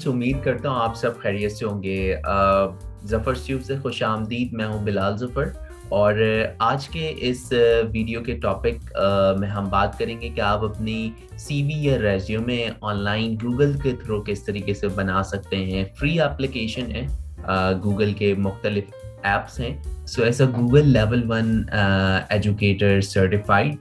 Viewers, उम्मीद करता हूँ आप सब खैरियत से होंगे। ज़फ़र ट्यूब से खुश आमदीद। मैं हूँ बिलाल ज़फ़र और आज के इस वीडियो के टॉपिक में हम बात करेंगे कि आप अपनी सीवी या रेज्यूमे ऑनलाइन गूगल के थ्रू किस तरीके से बना सकते हैं। फ्री एप्लीकेशन है, गूगल के मुख्तलिफ ऐप्स हैं। So as a Google level 1 educator certified,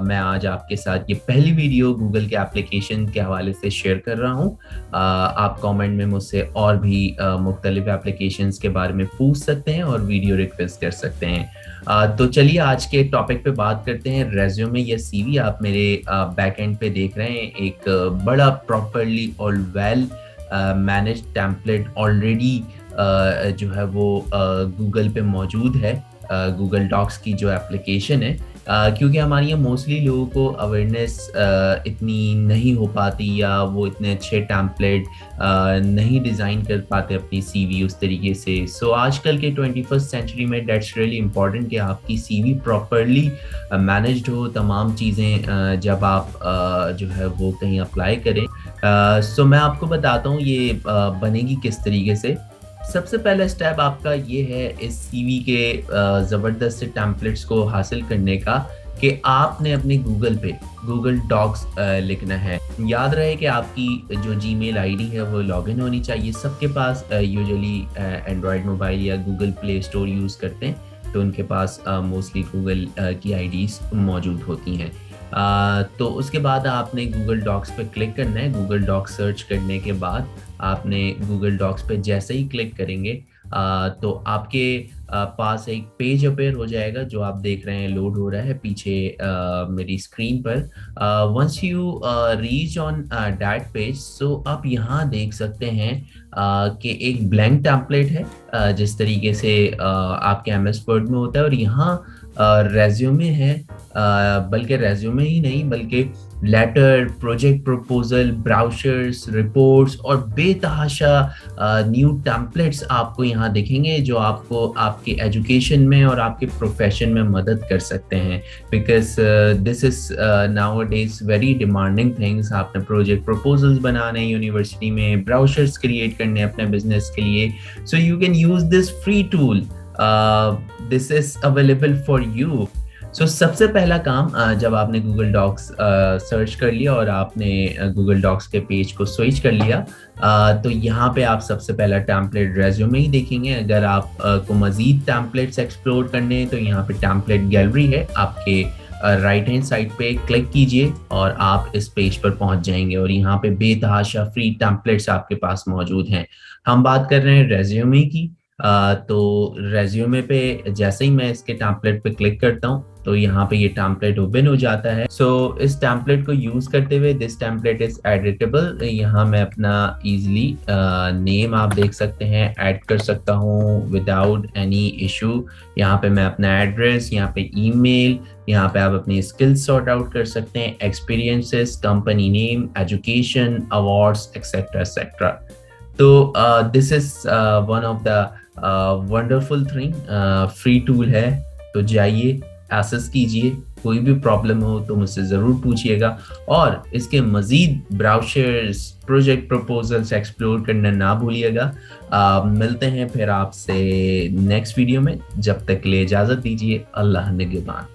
मैं आज आपके साथ ये पहली वीडियो गूगल के एप्लीकेशन के हवाले से शेयर कर रहा हूँ। आप कमेंट में मुझसे और भी मुख्तलिफ एप्लीकेशंस के बारे में पूछ सकते हैं और वीडियो रिक्वेस्ट कर सकते हैं। तो चलिए आज के टॉपिक पे बात करते हैं। रेज्यूमे या सीवी आप मेरे बैक एंड पे देख रहे हैं, एक बड़ा प्रॉपरली और वेल मैनेज टेम्पलेट ऑलरेडी जो है वो गूगल पे मौजूद है। गूगल डॉक्स की जो एप्लीकेशन है, क्योंकि हमारे यहाँ मोस्टली लोगों को अवेयरनेस इतनी नहीं हो पाती या वो इतने अच्छे टेम्पलेट नहीं डिज़ाइन कर पाते अपनी सीवी उस तरीके से। सो आजकल के 21st सेंचुरी में दैट्स रियली इम्पॉर्टेंट कि आपकी सीवी प्रॉपरली मैनेज्ड हो, तमाम चीज़ें जब आप जो है वो कहीं अप्लाई करें। सो मैं आपको बताता हूँ ये बनेगी किस तरीके से। सबसे पहला स्टेप आपका ये है इस सीवी के ज़बरदस्त से टेम्पलेट्स को हासिल करने का कि आपने अपने गूगल पे गूगल डॉक्स लिखना है। याद रहे कि आपकी जो जीमेल आईडी है वो लॉगिन होनी चाहिए। सबके पास यूजुअली एंड्रॉयड मोबाइल या गूगल प्ले स्टोर यूज़ करते हैं, तो उनके पास मोस्टली गूगल की आईडीज़ मौजूद होती हैं। तो उसके बाद आपने गूगल डॉक्स पे क्लिक करना है। गूगल डॉक्स सर्च करने के बाद आपने गूगल डॉक्स पे जैसे ही क्लिक करेंगे तो आपके पास एक पेज अपेयर हो जाएगा जो आप देख रहे हैं, लोड हो रहा है पीछे मेरी स्क्रीन पर। Once you reach on that page, so आप यहाँ देख सकते हैं कि एक ब्लैंक टेम्पलेट है, जिस तरीके से आपके एमएस वर्ड में होता है। और यहाँ रेज्यूमे है, बल्कि रेज्यूमे ही नहीं बल्कि letter, project proposal, brochures, reports और बेतहाशा न्यू टेम्पलेट्स आपको यहाँ दिखेंगे जो आपको आपके एजुकेशन में और आपके प्रोफेशन में मदद कर सकते हैं। Because this is nowadays very demanding things. आपने प्रोजेक्ट प्रपोजल्स बनाने यूनिवर्सिटी में, ब्राउचर्स क्रिएट करने अपने बिजनेस के लिए। So you can use this free tool, this is available for you. So सबसे पहला काम, जब आपने गूगल डॉक्स सर्च कर लिया और आपने गूगल डॉक्स के पेज को स्विच कर लिया, तो यहाँ पे आप सबसे पहला टेम्पलेट रेज्यूमे ही देखेंगे। अगर आप को मज़ीद टेम्पलेट्स एक्सप्लोर करने हैं तो यहाँ पे टेम्पलेट गैलरी है, आपके राइट हैंड साइड पे क्लिक कीजिए और आप इस पेज पर पहुँच जाएंगे और यहाँ पे बेतहाशा फ्री टेम्पलेट्स आपके पास मौजूद हैं। हम बात कर रहे हैं रेज्यूमे की। तो रेज्यूमे पे जैसे ही मैं इसके टेम्पलेट पे क्लिक करता हूँ तो यहाँ पे ये टेम्पलेट ओपन हो जाता है। सो इस टेम्पलेट को यूज करते हुए, दिस टेम्पलेट इज एडिटेबल, यहाँ मैं अपना इजीली नेम आप देख सकते हैं ऐड कर सकता हूँ विदाउट एनी इशू। यहाँ पे मैं अपना एड्रेस, यहाँ पे ईमेल, यहाँ पे आप अपनी स्किल्स सॉर्ट आउट कर सकते हैं, experiences, company name, education, awards etcetera etcetera. तो this is one of the wonderful thing, free tool है। तो जाइए, एक्सेस कीजिए। कोई भी प्रॉब्लम हो तो मुझसे ज़रूर पूछिएगा और इसके मज़ीद ब्राउचर्स, प्रोजेक्ट प्रपोजल्स एक्सप्लोर करना ना भूलिएगा। मिलते हैं फिर आपसे नेक्स्ट वीडियो में। जब तक के लिए इजाज़त दीजिए। अल्लाह निगहबान।